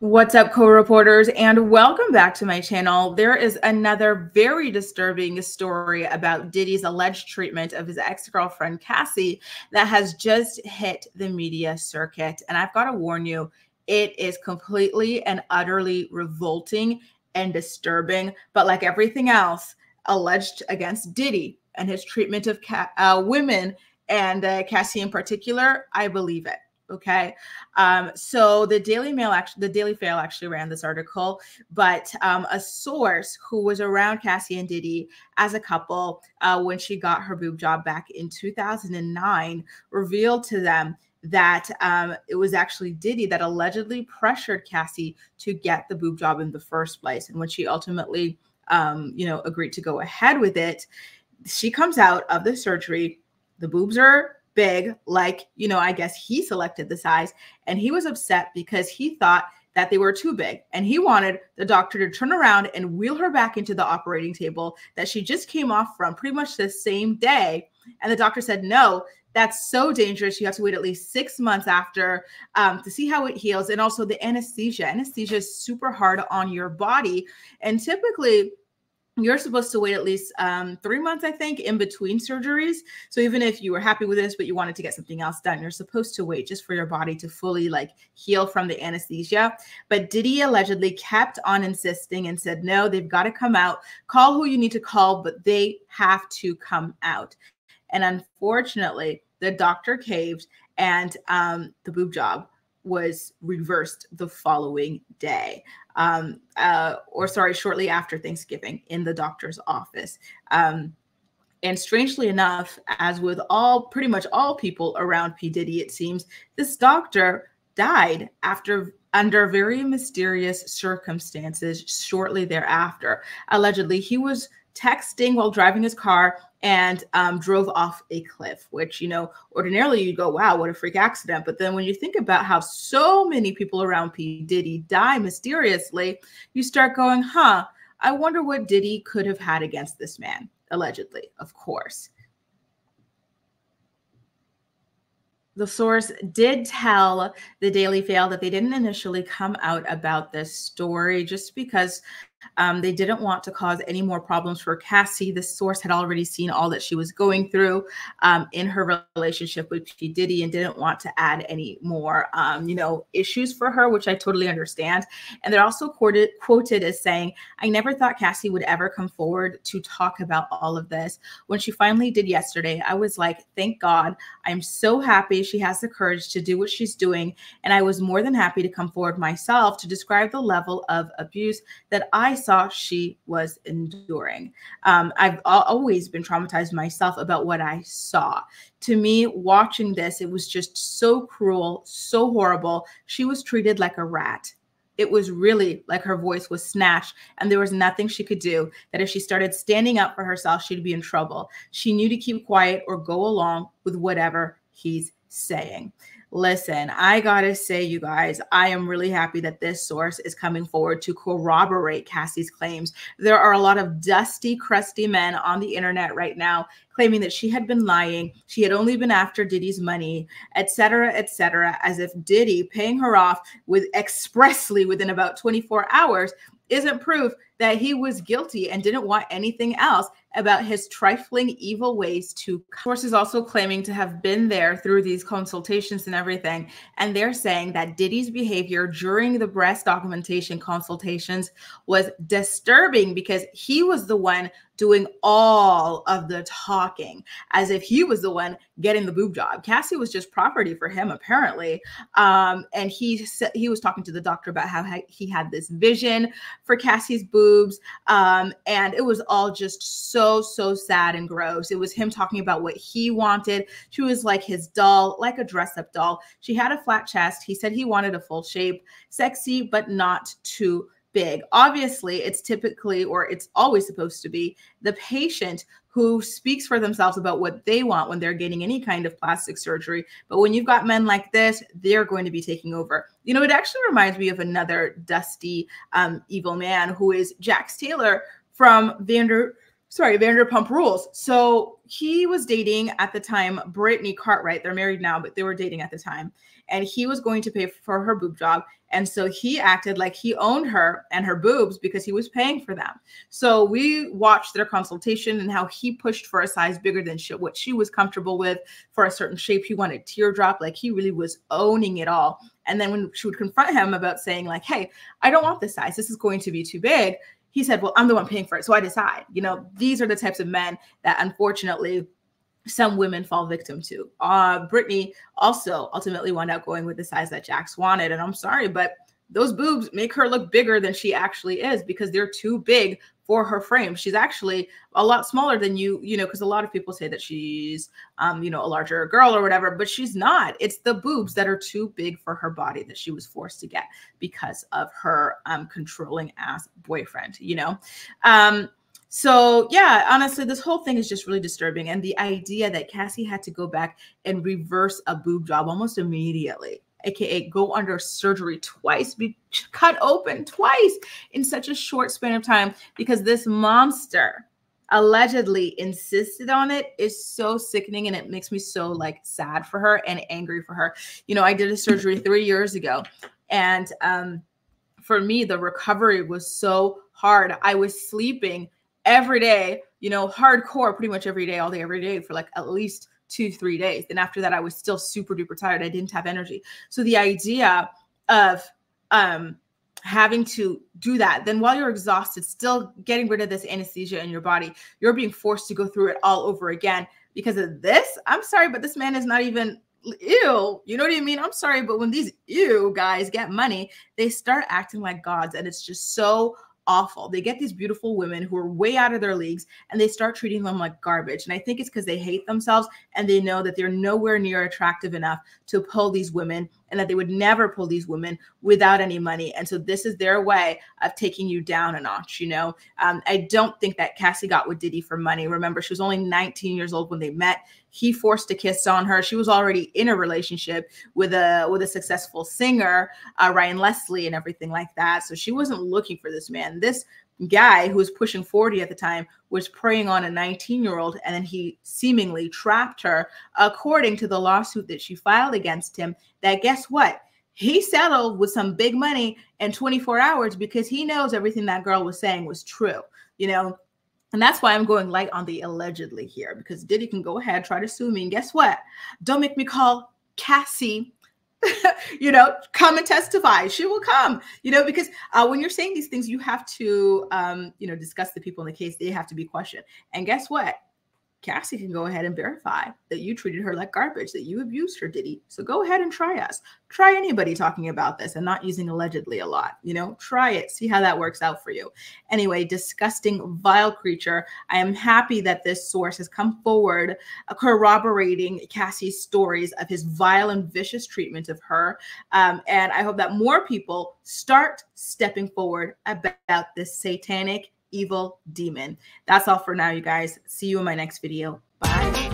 What's up, co-reporters, and welcome back to my channel. There is another very disturbing story about Diddy's alleged treatment of his ex-girlfriend Cassie that has just hit the media circuit. And I've got to warn you, it is completely and utterly revolting and disturbing. But like everything else alleged against Diddy and his treatment of women and Cassie in particular, I believe it. Okay. So the Daily Fail actually ran this article, but a source who was around Cassie and Diddy as a couple when she got her boob job back in 2009 revealed to them that it was actually Diddy that allegedly pressured Cassie to get the boob job in the first place. And when she ultimately, agreed to go ahead with it, she comes out of the surgery. The boobs are big, like, I guess he selected the size, and he was upset because he thought that they were too big, and he wanted the doctor to turn around and wheel her back into the operating table that she just came off from pretty much the same day. And the doctor said, no, that's so dangerous. You have to wait at least 6 months after to see how it heals. And also the anesthesia is super hard on your body, and typically you're supposed to wait at least 3 months, I think, in between surgeries. So even if you were happy with this, but you wanted to get something else done, you're supposed to wait just for your body to fully heal from the anesthesia. But Diddy allegedly kept on insisting and said, no, they've got to come out. Call who you need to call, but they have to come out. And unfortunately, the doctor caved, and the boob job was reversed the following day, shortly after Thanksgiving in the doctor's office. And strangely enough, as with pretty much all people around P. Diddy, it seems, this doctor died under very mysterious circumstances shortly thereafter. Allegedly, he was texting while driving his car and drove off a cliff, which, ordinarily you'd go, wow, what a freak accident. But then when you think about how so many people around P. Diddy die mysteriously, you start going, I wonder what Diddy could have had against this man, allegedly, of course. The source did tell the Daily Fail that they didn't initially come out about this story just because they didn't want to cause any more problems for Cassie. The source had already seen all that she was going through in her relationship with P. Diddy and didn't want to add any more, issues for her, which I totally understand. And they're also quoted as saying, I never thought Cassie would ever come forward to talk about all of this. When she finally did yesterday, I was like, thank God. I'm so happy she has the courage to do what she's doing. And I was more than happy to come forward myself to describe the level of abuse that I saw she was enduring. I've always been traumatized myself about what I saw. To me, watching this, it was just so cruel, so horrible. She was treated like a rat. It was really like her voice was snatched and there was nothing she could do, that if she started standing up for herself, she'd be in trouble. She knew to keep quiet or go along with whatever he's saying. Listen, I gotta say, you guys, I am really happy that this source is coming forward to corroborate Cassie's claims. There are a lot of dusty, crusty men on the internet right now claiming that she had been lying. She had only been after Diddy's money, etc., as if Diddy paying her off expressly within about 24 hours isn't proof that he was guilty and didn't want anything else about his trifling evil ways to come. Sources also claiming to have been there through these consultations and everything. And they're saying that Diddy's behavior during the breast augmentation consultations was disturbing because he was the one doing all of the talking, as if he was the one getting the boob job. Cassie was just property for him, apparently. And he was talking to the doctor about how he had this vision for Cassie's boobs. And it was all just so sad and gross. It was him talking about what he wanted. She was like his doll, like a dress-up doll. She had a flat chest. He said he wanted a full shape, sexy, but not too big. Obviously, it's typically, or it's always supposed to be, the patient who speaks for themselves about what they want when they're getting any kind of plastic surgery. But when you've got men like this, they're going to be taking over. It actually reminds me of another dusty, evil man who is Jax Taylor from Vanderpump Rules. So he was dating at the time Brittany Cartwright. They're married now, but they were dating at the time. And he was going to pay for her boob job. And so he acted like he owned her and her boobs because he was paying for them. So we watched their consultation and how he pushed for a size bigger than what she was comfortable with, for a certain shape. He wanted teardrop, like he really was owning it all. And then when she would confront him about saying like, hey, I don't want this size, this is going to be too big, he said, well, I'm the one paying for it, so I decide. You know, these are the types of men that unfortunately some women fall victim to. Brittany also ultimately wound up going with the size that Jax wanted. And I'm sorry, but those boobs make her look bigger than she actually is because they're too big for her frame. She's actually a lot smaller than you know, because a lot of people say that she's, you know, a larger girl or whatever, but she's not. It's the boobs that are too big for her body that she was forced to get because of her controlling ass boyfriend, you know? So yeah, honestly, this whole thing is just really disturbing. And the idea that Cassie had to go back and reverse a boob job almost immediately, AKA go under surgery twice, be cut open twice in such a short span of time because this monster allegedly insisted on it, is so sickening. And it makes me so like sad for her and angry for her. You know, I did a surgery 3 years ago, and for me, the recovery was so hard. I was sleeping every day, you know, hardcore, pretty much every day, all day, every day for like at least 2-3 days. Then after that, I was still super duper tired. I didn't have energy. So the idea of having to do that, then while you're exhausted, still getting rid of this anesthesia in your body, you're being forced to go through it all over again because of this. I'm sorry, but this man is not even ew. You know what I mean? I'm sorry, but when these ew guys get money, they start acting like gods, and it's just so awful. They get these beautiful women who are way out of their leagues and they start treating them like garbage. And I think it's because they hate themselves and they know that they're nowhere near attractive enough to pull these women, and that they would never pull these women without any money. And so this is their way of taking you down a notch, you know? I don't think that Cassie got with Diddy for money. Remember, she was only 19 years old when they met. He forced a kiss on her. She was already in a relationship with a successful singer, Ryan Leslie, and everything like that. So she wasn't looking for this man. This guy who was pushing 40 at the time was preying on a 19-year-old, and then he seemingly trapped her, according to the lawsuit that she filed against him, that guess what? He settled with some big money in 24 hours because he knows everything that girl was saying was true, you know? And that's why I'm going light on the allegedly here, because Diddy can go ahead, try to sue me. And guess what? Don't make me call Cassie, you know, come and testify. She will come, you know, because when you're saying these things, you have to, you know, discuss the people in the case. They have to be questioned. And guess what? Cassie can go ahead and verify that you treated her like garbage, that you abused her, Diddy. So go ahead and try us. Try anybody talking about this and not using allegedly a lot. You know, try it. See how that works out for you. Anyway, disgusting, vile creature. I am happy that this source has come forward corroborating Cassie's stories of his vile and vicious treatment of her. And I hope that more people start stepping forward about this satanic evil demon. That's all for now, you guys. See you in my next video. Bye.